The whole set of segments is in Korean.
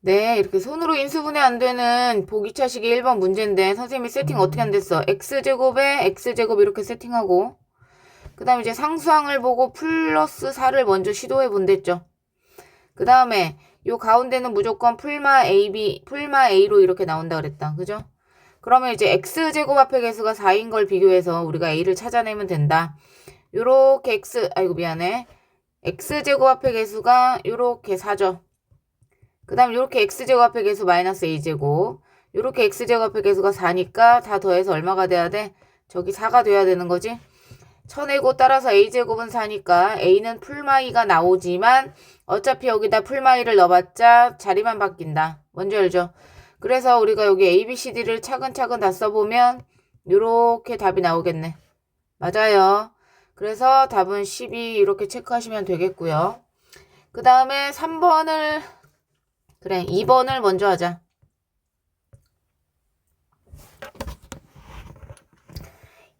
네, 이렇게 손으로 인수분해 안 되는 보기 차식이 1번 문제인데 선생님이 세팅 어떻게 안 됐어? x제곱에 x제곱 이렇게 세팅하고 그 다음에 이제 상수항을 보고 플러스 4를 먼저 시도해 본댔죠. 그 다음에 요 가운데는 무조건 풀마 AB, 풀마 A로 이렇게 나온다 그랬다. 그죠? 그러면 이제 x제곱 앞에 개수가 4인 걸 비교해서 우리가 A를 찾아내면 된다. 요렇게 아이고 미안해. x제곱 앞에 개수가 요렇게 4죠. 그 다음 요렇게 x제곱 앞에 개수 마이너스 a제곱. 요렇게 x제곱 앞에 개수가 4니까 다 더해서 얼마가 돼야 돼? 저기 4가 돼야 되는 거지? 쳐내고 따라서 a제곱은 4니까 a는 풀마이가 나오지만 어차피 여기다 풀마이를 넣어봤자 자리만 바뀐다. 뭔지 알죠? 그래서 우리가 여기 a, b, c, d를 차근차근 다 써보면 요렇게 답이 나오겠네. 맞아요. 그래서 답은 12 이렇게 체크하시면 되겠고요. 그 다음에 3번을 그래 2번을 먼저 하자.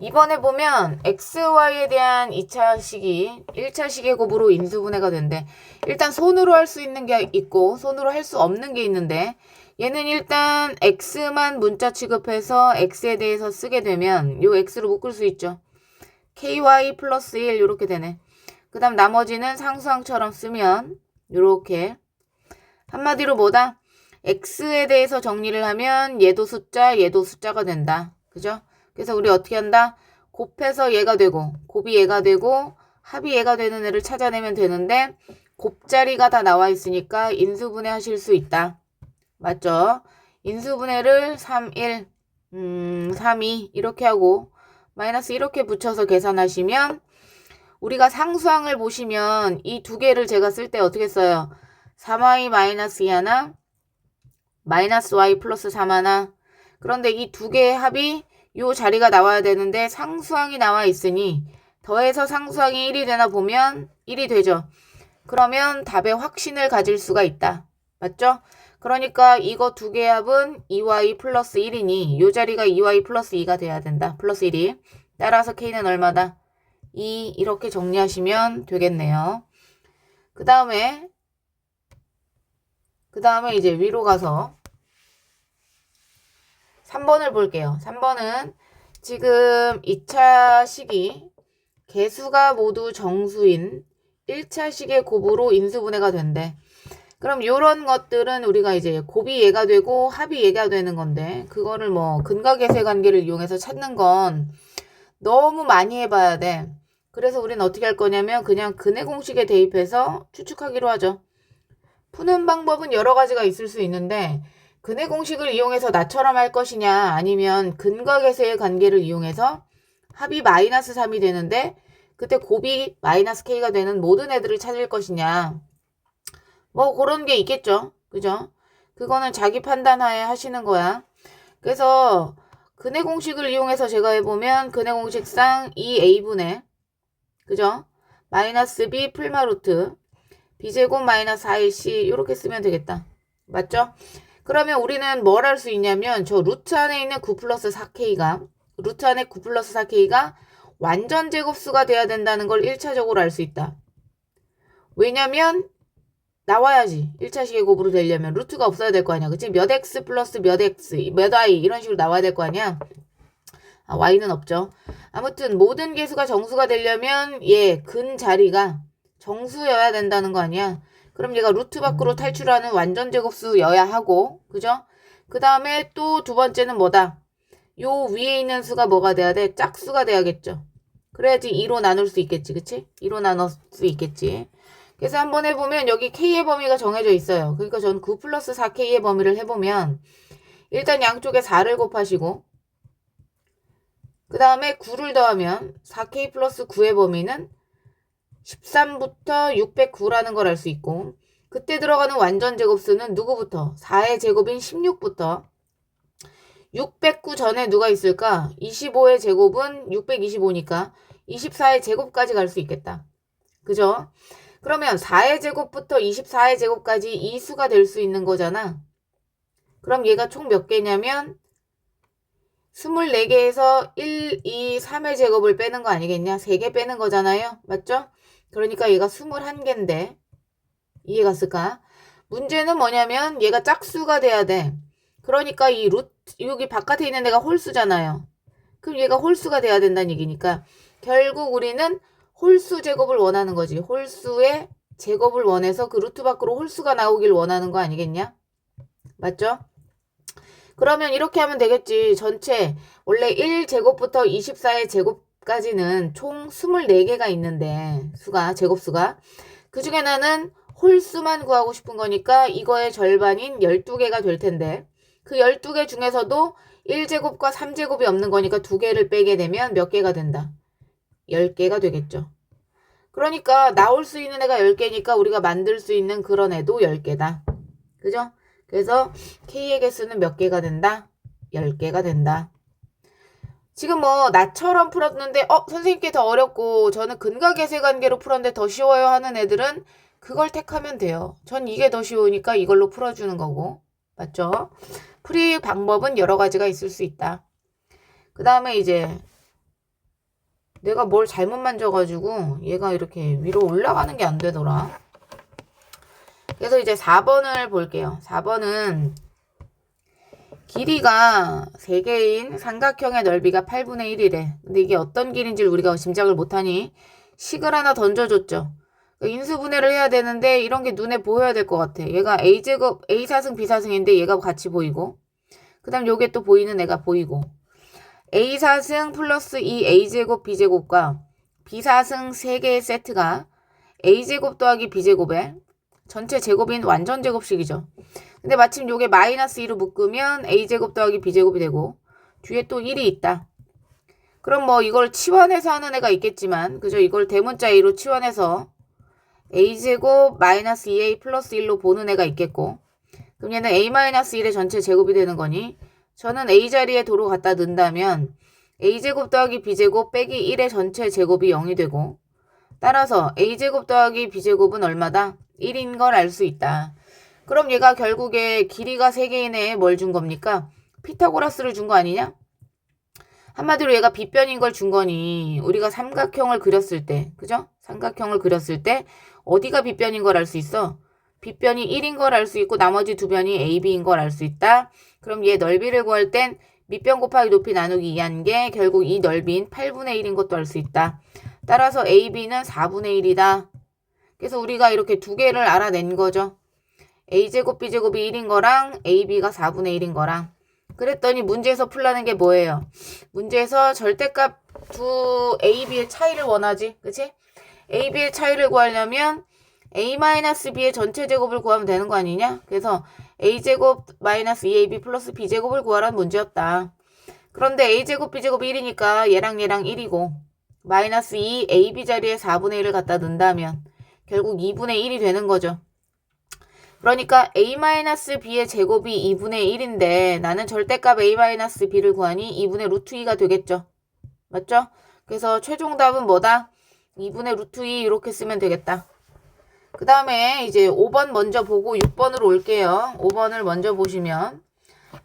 2번에 보면 XY에 대한 2차식이 1차식의 곱으로 인수분해가 된대. 일단 손으로 할 수 있는 게 있고 손으로 할 수 없는 게 있는데 얘는 일단 X만 문자 취급해서 X에 대해서 쓰게 되면 요 X로 묶을 수 있죠. KY 플러스 1 이렇게 되네. 그 다음 나머지는 상수항처럼 쓰면 이렇게 한마디로 뭐다? X에 대해서 정리를 하면 얘도 숫자 얘도 숫자가 된다. 그죠? 그래서 우리 어떻게 한다? 곱해서 얘가 되고 곱이 얘가 되고 합이 얘가 되는 애를 찾아내면 되는데 곱자리가 다 나와 있으니까 인수분해 하실 수 있다. 맞죠? 인수분해를 3, 1, 3, 2 이렇게 하고 마이너스 이렇게 붙여서 계산하시면 우리가 상수항을 보시면 이 두 개를 제가 쓸 때 어떻게 써요? 3y 마이너스 2 하나 마이너스 y 플러스 3 하나 그런데 이 두 개의 합이 요 자리가 나와야 되는데 상수항이 나와 있으니 더해서 상수항이 1이 되나 보면 1이 되죠. 그러면 답에 확신을 가질 수가 있다. 맞죠? 그러니까 이거 두 개의 합은 2y 플러스 1이니 요 자리가 2y 플러스 2가 돼야 된다. 플러스 1이. 따라서 k는 얼마다? 2 이렇게 정리하시면 되겠네요. 그 다음에 이제 위로 가서 3번을 볼게요. 3번은 지금 2차 식이 개수가 모두 정수인 1차 식의 곱으로 인수분해가 된대. 그럼 요런 것들은 우리가 이제 곱이 얘가 되고 합이 얘가 되는 건데 그거를 뭐 근각계세 관계를 이용해서 찾는 건 너무 많이 해봐야 돼. 그래서 우리는 어떻게 할 거냐면 그냥 근해 공식에 대입해서 추측하기로 하죠. 푸는 방법은 여러 가지가 있을 수 있는데 근해 공식을 이용해서 나처럼 할 것이냐 아니면 근각계세의 관계를 이용해서 합이 마이너스 3이 되는데 그때 곱이 마이너스 k가 되는 모든 애들을 찾을 것이냐 뭐 그런 게 있겠죠. 그죠? 그거는 자기 판단하에 하시는 거야. 그래서 근해 공식을 이용해서 제가 해보면 근해 공식상 2a분의 그죠? 마이너스 b 풀마 루트 b제곱 마이너스 4ac 이렇게 쓰면 되겠다. 맞죠? 그러면 우리는 뭘 할 수 있냐면 저 루트 안에 있는 9 플러스 4k가 루트 안에 9 플러스 4k가 완전 제곱수가 돼야 된다는 걸 1차적으로 알 수 있다. 왜냐면 나와야지. 1차식의 곱으로 되려면 루트가 없어야 될 거 아니야. 그치? 몇 x 플러스 몇 x, 몇 y 이런 식으로 나와야 될 거 아니야. y는 없죠. 아무튼 모든 개수가 정수가 되려면 얘 근 자리가 정수여야 된다는 거 아니야. 그럼 얘가 루트 밖으로 탈출하는 완전 제곱수여야 하고 그죠? 그 다음에 또 두 번째는 뭐다? 요 위에 있는 수가 뭐가 돼야 돼? 짝수가 돼야겠죠. 그래야지 2로 나눌 수 있겠지. 그치? 2로 나눌 수 있겠지. 그래서 한번 해보면 여기 k의 범위가 정해져 있어요. 그러니까 전 9 플러스 4k의 범위를 해보면 일단 양쪽에 4를 곱하시고 그 다음에 9를 더하면 4k 플러스 9의 범위는 13부터 609라는 걸 알 수 있고 그때 들어가는 완전 제곱수는 누구부터? 4의 제곱인 16부터 609 전에 누가 있을까? 25의 제곱은 625니까 24의 제곱까지 갈 수 있겠다. 그죠? 그러면 4의 제곱부터 24의 제곱까지 이 수가 될 수 있는 거잖아. 그럼 얘가 총 몇 개냐면 24개에서 1, 2, 3의 제곱을 빼는 거 아니겠냐? 3개 빼는 거잖아요. 맞죠? 그러니까 얘가 21개인데 이해갔을까? 문제는 뭐냐면 얘가 짝수가 돼야 돼. 그러니까 이 여기 바깥에 있는 애가 홀수잖아요. 그럼 얘가 홀수가 돼야 된다는 얘기니까 결국 우리는 홀수 제곱을 원하는 거지. 홀수의 제곱을 원해서 그 루트 밖으로 홀수가 나오길 원하는 거 아니겠냐? 맞죠? 그러면 이렇게 하면 되겠지. 전체 원래 1제곱부터 24의 제곱까지는 총 24개가 있는데 제곱수가 그 중에 나는 홀수만 구하고 싶은 거니까 이거의 절반인 12개가 될 텐데 그 12개 중에서도 1제곱과 3제곱이 없는 거니까 2개를 빼게 되면 몇 개가 된다? 10개가 되겠죠. 그러니까 나올 수 있는 애가 10개니까 우리가 만들 수 있는 그런 애도 10개다. 그죠? 그래서 K의 개수는 몇 개가 된다? 10개가 된다. 지금 뭐 나처럼 풀었는데 선생님께 더 어렵고 저는 근각계세 관계로 풀었는데 더 쉬워요 하는 애들은 그걸 택하면 돼요. 전 이게 더 쉬우니까 이걸로 풀어주는 거고. 맞죠? 풀이 방법은 여러 가지가 있을 수 있다. 그 다음에 이제 내가 뭘 잘못 만져가지고 얘가 이렇게 위로 올라가는 게 안 되더라. 그래서 이제 4번을 볼게요. 4번은 길이가 3개인 삼각형의 넓이가 8분의 1이래. 근데 이게 어떤 길인지 우리가 짐작을 못하니 식을 하나 던져줬죠. 인수분해를 해야 되는데 이런 게 눈에 보여야 될 것 같아. 얘가 A제곱, A사승, B사승인데 얘가 같이 보이고 그 다음 요게 또 보이는 애가 보이고 A사승 플러스 2A제곱 B제곱과 B사승 3개의 세트가 A제곱 더하기 B제곱에 전체 제곱인 완전 제곱식이죠. 근데 마침 요게 마이너스 2로 묶으면 A제곱 더하기 B제곱이 되고 뒤에 또 1이 있다. 그럼 뭐 이걸 치환해서 하는 애가 있겠지만 그죠? 이걸 대문자 A로 치환해서 A제곱 마이너스 2A 플러스 1로 보는 애가 있겠고 그럼 얘는 A 마이너스 1의 전체 제곱이 되는 거니 저는 A 자리에 도로 갖다 넣는다면 A제곱 더하기 B제곱 빼기 1의 전체 제곱이 0이 되고 따라서 A제곱 더하기 B제곱은 얼마다? 1인 걸 알 수 있다. 그럼 얘가 결국에 길이가 3개인 애에 뭘 준 겁니까? 피타고라스를 준 거 아니냐? 한마디로 얘가 빗변인 걸 준 거니 우리가 삼각형을 그렸을 때 그죠? 삼각형을 그렸을 때 어디가 빗변인 걸 알 수 있어? 빗변이 1인 걸 알 수 있고 나머지 두 변이 AB인 걸 알 수 있다. 그럼 얘 넓이를 구할 땐 밑변 곱하기 높이 나누기 2한 게 결국 이 넓이인 8분의 1인 것도 알 수 있다. 따라서 AB는 4분의 1이다. 그래서 우리가 이렇게 두 개를 알아낸 거죠. A제곱 B제곱이 1인 거랑 AB가 4분의 1인 거랑 그랬더니 문제에서 풀라는 게 뭐예요? 문제에서 절대값 두 AB의 차이를 원하지. 그치? AB의 차이를 구하려면 A-B의 전체 제곱을 구하면 되는 거 아니냐? 그래서 A제곱 마이너스 2AB 플러스 B제곱을 구하라는 문제였다. 그런데 A제곱 B제곱이 1이니까 얘랑 1이고 마이너스 2 AB 자리에 4분의 1을 갖다 넣는다면 결국 2분의 1이 되는 거죠. 그러니까 A-B의 제곱이 2분의 1인데 나는 절대값 A-B를 구하니 2분의 루트 2가 되겠죠. 맞죠? 그래서 최종 답은 뭐다? 2분의 루트 2 이렇게 쓰면 되겠다. 그 다음에 이제 5번 먼저 보고 6번으로 올게요. 5번을 먼저 보시면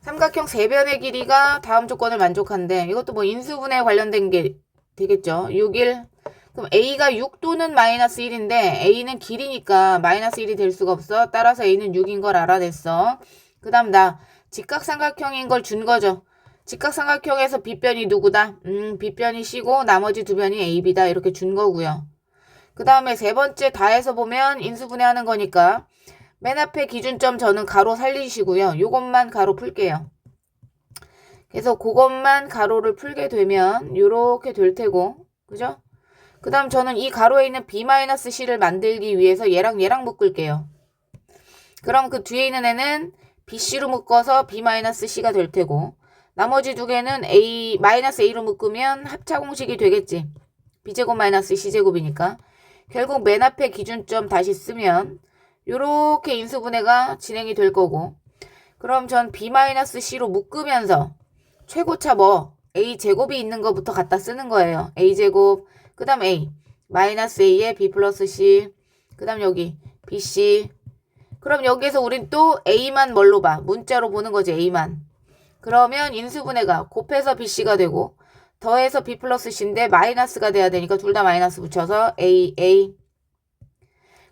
삼각형 3변의 길이가 다음 조건을 만족한데 이것도 뭐 인수분해 관련된 게 되겠죠. 6일 그럼 A가 6 또는 마이너스 1인데 A는 길이니까 마이너스 1이 될 수가 없어. 따라서 A는 6인 걸 알아냈어. 그 다음 나 직각삼각형인 걸 준 거죠. 직각삼각형에서 빗변이 누구다? 빗변이 C고 나머지 두 변이 A, B다 이렇게 준 거고요. 그 다음에 세 번째 다해서 보면 인수분해하는 거니까 맨 앞에 기준점 저는 가로 살리시고요. 요것만 가로 풀게요. 그래서 그것만 가로를 풀게 되면 요렇게 될 테고 그죠? 그 다음 저는 이 가로에 있는 B-C를 만들기 위해서 얘랑 묶을게요. 그럼 그 뒤에 있는 애는 BC로 묶어서 B-C가 될 테고 나머지 두 개는 A로 묶으면 합차 공식이 되겠지. B제곱 마이너스 C제곱이니까 결국 맨 앞에 기준점 다시 쓰면 요렇게 인수분해가 진행이 될 거고 그럼 전 B-C로 묶으면서 최고차 A제곱이 있는 것부터 갖다 쓰는 거예요. A제곱 그 다음 A 마이너스 A에 B 플러스 C 그 다음 여기 BC 그럼 여기에서 우린 또 A만 뭘로 봐? 문자로 보는 거지 A만. 그러면 인수분해가 곱해서 BC가 되고 더해서 B 플러스 C인데 마이너스가 돼야 되니까 둘 다 마이너스 붙여서 A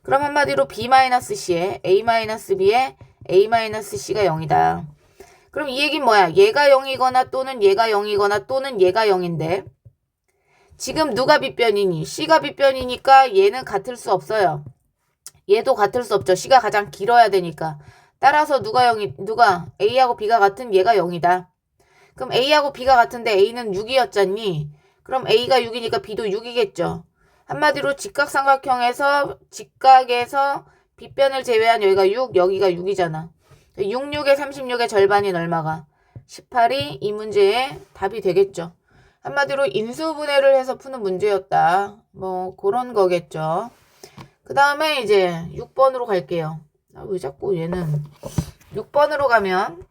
그럼 한마디로 B-C에 A-B에 A-C가 0이다. 그럼 이 얘기는 뭐야? 얘가 0이거나 또는 얘가 0이거나 또는 얘가 0인데 지금 누가 빗변이니? C가 빗변이니까 얘는 같을 수 없어요. 얘도 같을 수 없죠. C가 가장 길어야 되니까. 따라서 누가 A하고 B가 같은 얘가 0이다. 그럼 A하고 B가 같은데 A는 6이었잖니? 그럼 A가 6이니까 B도 6이겠죠. 한마디로 직각삼각형에서 직각에서 빗변을 제외한 여기가 6, 여기가 6이잖아. 6, 6에 36의 절반인 얼마가? 18이 이 문제의 답이 되겠죠. 한마디로 인수분해를 해서 푸는 문제였다. 뭐 그런 거겠죠. 그 다음에 이제 6번으로 갈게요. 왜 자꾸 얘는 6번으로 가면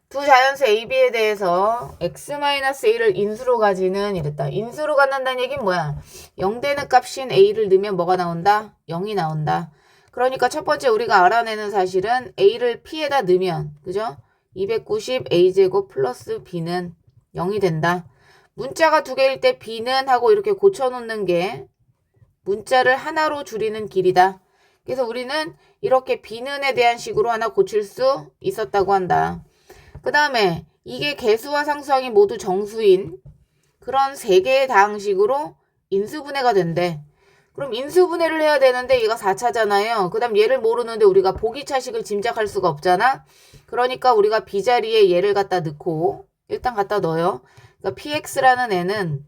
두 자연수 A, B에 대해서 x-a를 인수로 가지는 이랬다. 인수로 갖는다는 얘기는 뭐야? 0 되는 값인 A를 넣으면 뭐가 나온다? 0이 나온다. 그러니까 첫 번째 우리가 알아내는 사실은 A를 P에다 넣으면 그죠? 290 A제곱 플러스 B는 0이 된다. 문자가 두 개일 때 B는 하고 이렇게 고쳐놓는 게 문자를 하나로 줄이는 길이다. 그래서 우리는 이렇게 B는에 대한 식으로 하나 고칠 수 있었다고 한다. 그 다음에 이게 개수와 상수항이 모두 정수인 그런 세 개의 다항식으로 인수분해가 된대. 그럼 인수분해를 해야 되는데 얘가 4차잖아요. 그 다음 얘를 모르는데 우리가 보기차식을 짐작할 수가 없잖아. 그러니까 우리가 B자리에 얘를 갖다 넣고 일단 갖다 넣어요. 그러니까 PX라는 애는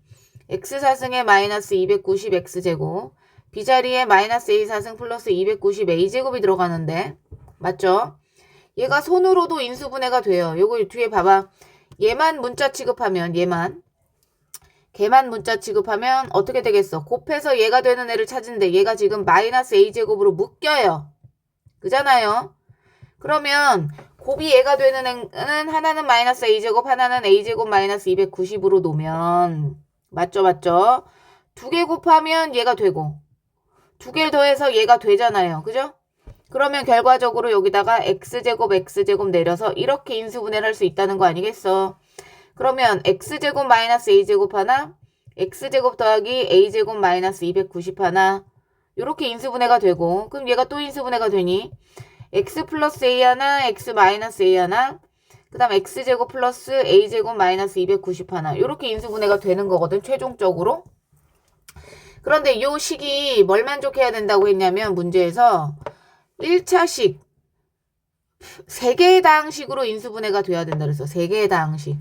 X사승에 마이너스 290 X제곱 B자리에 마이너스 A사승 플러스 290 A제곱이 들어가는데 맞죠? 얘가 손으로도 인수분해가 돼요. 요거 뒤에 봐봐. 얘만 문자 취급하면 걔만 문자 취급하면 어떻게 되겠어? 곱해서 얘가 되는 애를 찾은데 얘가 지금 마이너스 A제곱으로 묶여요. 그잖아요. 그러면 곱이 얘가 되는 애는 하나는 마이너스 A제곱 하나는 A제곱 마이너스 290으로 놓으면 맞죠? 두 개 곱하면 얘가 되고 두 개를 더해서 얘가 되잖아요. 그죠? 그러면 결과적으로 여기다가 x제곱 내려서 이렇게 인수분해를 할 수 있다는 거 아니겠어? 그러면 x제곱 마이너스 a제곱 하나 x제곱 더하기 a제곱 마이너스 290 하나 이렇게 인수분해가 되고 그럼 얘가 또 인수분해가 되니 x 플러스 a 하나 x 마이너스 a 하나 그 다음 x제곱 플러스 a제곱 마이너스 290 하나 이렇게 인수분해가 되는 거거든 최종적으로. 그런데 이 식이 뭘 만족해야 된다고 했냐면 문제에서 1차식 3개의 다항식으로 인수분해가 돼야 된다 그래서 3개의 다항식.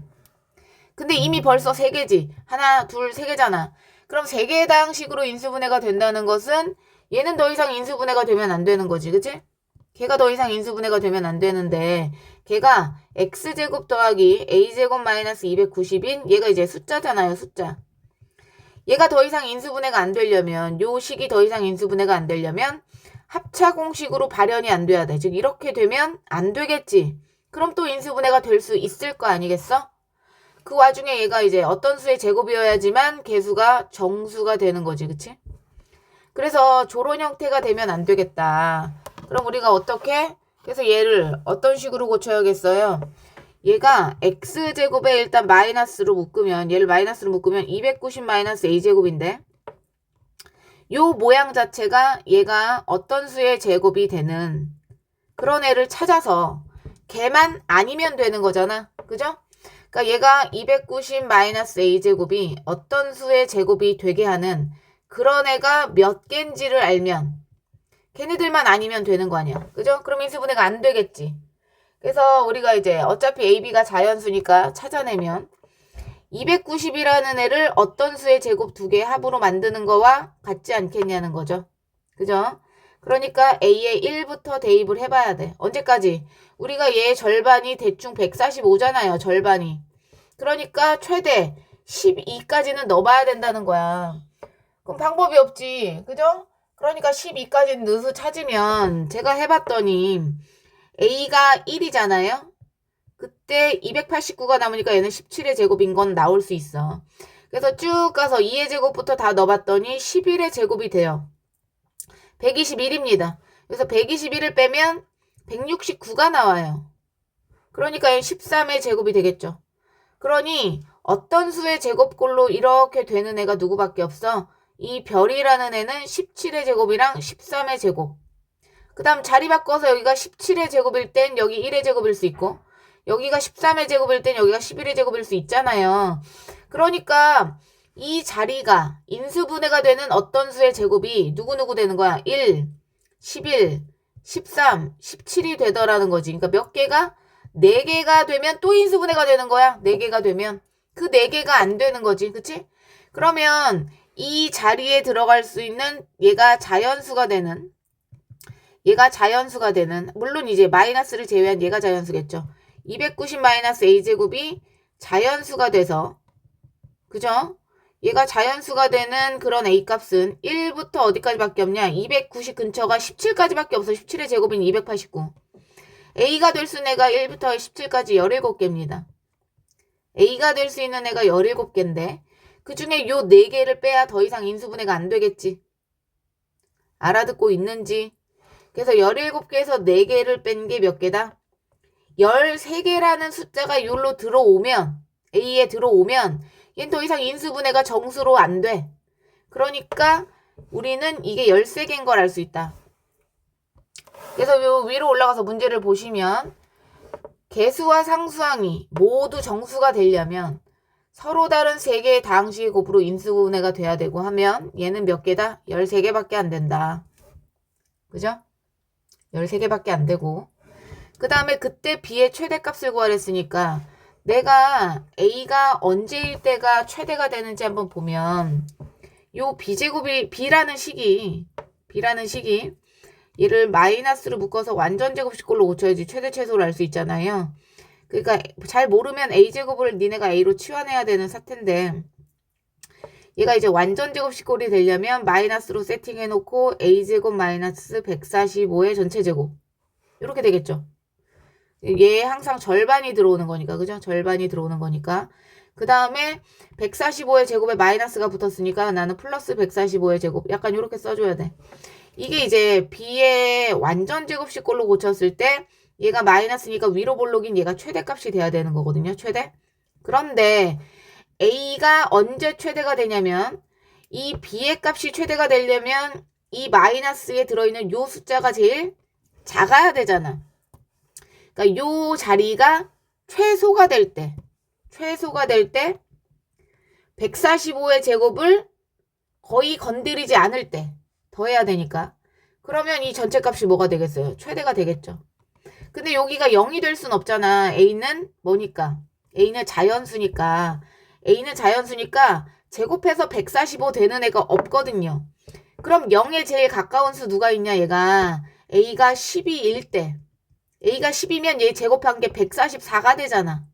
근데 이미 벌써 3개지. 하나, 둘, 3개잖아. 그럼 3개의 다항식으로 인수분해가 된다는 것은 얘는 더 이상 인수분해가 되면 안 되는 거지. 그치? 걔가 더 이상 인수분해가 되면 안 되는데 걔가 x제곱 더하기 a제곱 마이너스 290인 얘가 이제 숫자잖아요. 숫자. 얘가 더 이상 인수분해가 안 되려면 요 식이 더 이상 인수분해가 안 되려면 합차 공식으로 발현이 안 돼야 돼. 즉 이렇게 되면 안 되겠지. 그럼 또 인수분해가 될 수 있을 거 아니겠어? 그 와중에 얘가 이제 어떤 수의 제곱이어야지만 개수가 정수가 되는 거지. 그치? 그래서 저런 형태가 되면 안 되겠다. 그럼 우리가 어떻게? 그래서 얘를 어떤 식으로 고쳐야겠어요? 얘가 x제곱에 일단 마이너스로 묶으면 얘를 마이너스로 묶으면 290 마이너스 a제곱인데 요 모양 자체가 얘가 어떤 수의 제곱이 되는 그런 애를 찾아서 걔만 아니면 되는 거잖아. 그죠? 그러니까 얘가 290 마이너스 a제곱이 어떤 수의 제곱이 되게 하는 그런 애가 몇 개인지를 알면 걔네들만 아니면 되는 거 아니야. 그죠? 그럼 인수분해가 안 되겠지. 그래서 우리가 이제 어차피 AB가 자연수니까 찾아내면 290이라는 애를 어떤 수의 제곱 2개 합으로 만드는 거와 같지 않겠냐는 거죠. 그죠? 그러니까 A의 1부터 대입을 해봐야 돼. 언제까지? 우리가 얘의 절반이 대충 145잖아요. 절반이. 그러니까 최대 12까지는 넣어봐야 된다는 거야. 그럼 방법이 없지. 그죠? 그러니까 12까지는 넣어서 찾으면 제가 해봤더니 A가 1이잖아요. 그때 289가 남으니까 얘는 17의 제곱인 건 나올 수 있어. 그래서 쭉 가서 2의 제곱부터 다 넣어봤더니 11의 제곱이 돼요. 121입니다. 그래서 121을 빼면 169가 나와요. 그러니까 얘는 13의 제곱이 되겠죠. 그러니 어떤 수의 제곱꼴로 이렇게 되는 애가 누구밖에 없어? 이 별이라는 애는 17의 제곱이랑 13의 제곱. 그 다음 자리 바꿔서 여기가 17의 제곱일 땐 여기 1의 제곱일 수 있고 여기가 13의 제곱일 땐 여기가 11의 제곱일 수 있잖아요. 그러니까 이 자리가 인수분해가 되는 어떤 수의 제곱이 누구누구 되는 거야? 1, 11, 13, 17이 되더라는 거지. 그러니까 몇 개가? 4개가 되면 또 인수분해가 되는 거야. 4개가 되면. 그 4개가 안 되는 거지. 그치? 그러면 이 자리에 들어갈 수 있는 얘가 자연수가 되는 물론 이제 마이너스를 제외한 얘가 자연수겠죠. 290 마이너스 a제곱이 자연수가 돼서 그죠? 얘가 자연수가 되는 그런 a값은 1부터 어디까지밖에 없냐? 290 근처가 17까지밖에 없어. 17의 제곱인 289. a가 될 수 있는 애가 1부터 17까지 17개입니다. a가 될 수 있는 애가 17개인데 그 중에 요 4개를 빼야 더 이상 인수분해가 안 되겠지. 알아듣고 있는지. 그래서 17개에서 4개를 뺀 게 몇 개다? 13개라는 숫자가 요로 들어오면 A에 들어오면 얘는 더 이상 인수분해가 정수로 안 돼. 그러니까 우리는 이게 13개인 걸 알 수 있다. 그래서 요 위로 올라가서 문제를 보시면 개수와 상수항이 모두 정수가 되려면 서로 다른 3개의 다항식의 곱으로 인수분해가 돼야 되고 하면 얘는 몇 개다? 13개밖에 안 된다. 그죠? 13개밖에 안 되고 그 다음에 그때 B의 최대값을 구하랬으니까 내가 A가 언제일 때가 최대가 되는지 한번 보면 요 B제곱이 B라는 식이 얘를 마이너스로 묶어서 완전 제곱식꼴로 고쳐야지 최대 최소를 알 수 있잖아요. 그러니까 잘 모르면 A제곱을 니네가 A로 치환해야 되는 사태인데 얘가 이제 완전 제곱식꼴이 되려면 마이너스로 세팅해놓고 A제곱 마이너스 145의 전체 제곱 이렇게 되겠죠. 얘 항상 절반이 들어오는 거니까 그죠? 절반이 들어오는 거니까 그 다음에 145의 제곱에 마이너스가 붙었으니까 나는 플러스 145의 제곱 약간 이렇게 써줘야 돼. 이게 이제 B의 완전 제곱식꼴로 고쳤을 때 얘가 마이너스니까 위로 볼록인 얘가 최대값이 돼야 되는 거거든요. 최대. 그런데 A가 언제 최대가 되냐면 이 B의 값이 최대가 되려면 이 마이너스에 들어있는 요 숫자가 제일 작아야 되잖아. 그러니까 요 자리가 최소가 될 때 145의 제곱을 거의 건드리지 않을 때 더해야 되니까 그러면 이 전체 값이 뭐가 되겠어요? 최대가 되겠죠. 근데 여기가 0이 될 순 없잖아. A는 뭐니까? A는 자연수니까 제곱해서 145 되는 애가 없거든요. 그럼 0에 제일 가까운 수 누가 있냐 얘가 A가 12일 때 A가 10이면 얘 제곱한 게 144가 되잖아.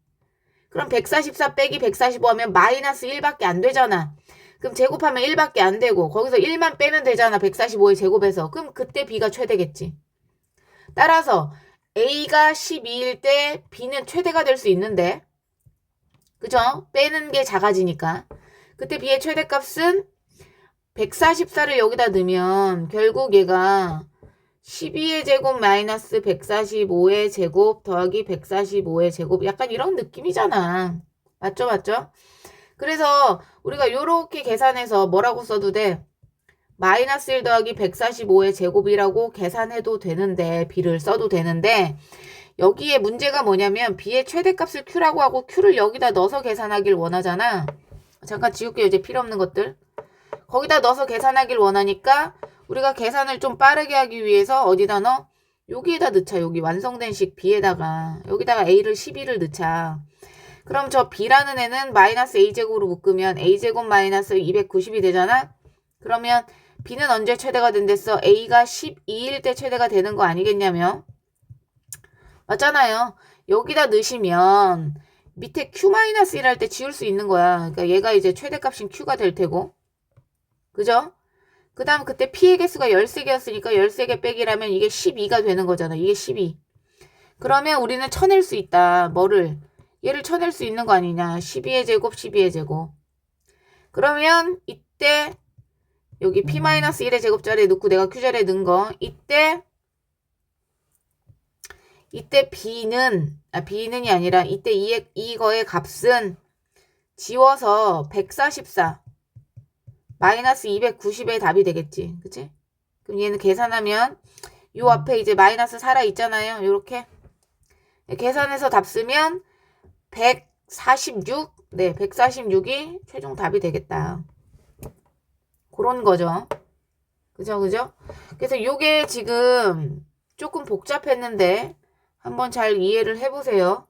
그럼 144 빼기 145 하면 마이너스 1밖에 안 되잖아. 그럼 제곱하면 1밖에 안 되고 거기서 1만 빼면 되잖아. 145의 제곱에서. 그럼 그때 B가 최대겠지. 따라서 A가 12일 때 B는 최대가 될 수 있는데 그죠? 빼는 게 작아지니까. 그때 B의 최대값은 144를 여기다 넣으면 결국 얘가 12의 제곱 마이너스 145의 제곱 더하기 145의 제곱 약간 이런 느낌이잖아. 맞죠? 그래서 우리가 요렇게 계산해서 뭐라고 써도 돼? 마이너스 1 더하기 145의 제곱이라고 계산해도 되는데 B를 써도 되는데 여기에 문제가 뭐냐면 B의 최대값을 Q라고 하고 Q를 여기다 넣어서 계산하길 원하잖아. 잠깐 지울게요. 이제 필요 없는 것들. 거기다 넣어서 계산하길 원하니까 우리가 계산을 좀 빠르게 하기 위해서 어디다 넣어? 여기에다 넣자. 여기 완성된 식 B에다가 여기다가 A를 12를 넣자. 그럼 저 B라는 애는 마이너스 A제곱으로 묶으면 A제곱 마이너스 290이 되잖아? 그러면 B는 언제 최대가 된댔어? A가 12일 때 최대가 되는 거 아니겠냐며? 맞잖아요. 여기다 넣으시면 밑에 Q-1 할 때 지울 수 있는 거야. 그러니까 얘가 이제 최대값인 Q가 될 테고. 그죠? 그 다음 그때 P의 개수가 13개였으니까 13개 빼기라면 이게 12가 되는 거잖아. 이게 12. 그러면 우리는 쳐낼 수 있다. 뭐를? 얘를 쳐낼 수 있는 거 아니냐. 12의 제곱, 12의 제곱. 그러면 이때 여기 P-1의 제곱자리에 넣고 내가 Q자리에 넣은 거 이때 B는이 아니라 이때 이거의 값은 지워서 144 마이너스 290의 답이 되겠지. 그치? 그럼 얘는 계산하면 요 앞에 이제 마이너스 살아 있잖아요. 요렇게. 계산해서 답 쓰면 146. 네, 146이 최종 답이 되겠다. 그런 거죠. 그죠, 그죠? 그래서 요게 지금 조금 복잡했는데 한번 잘 이해를 해보세요.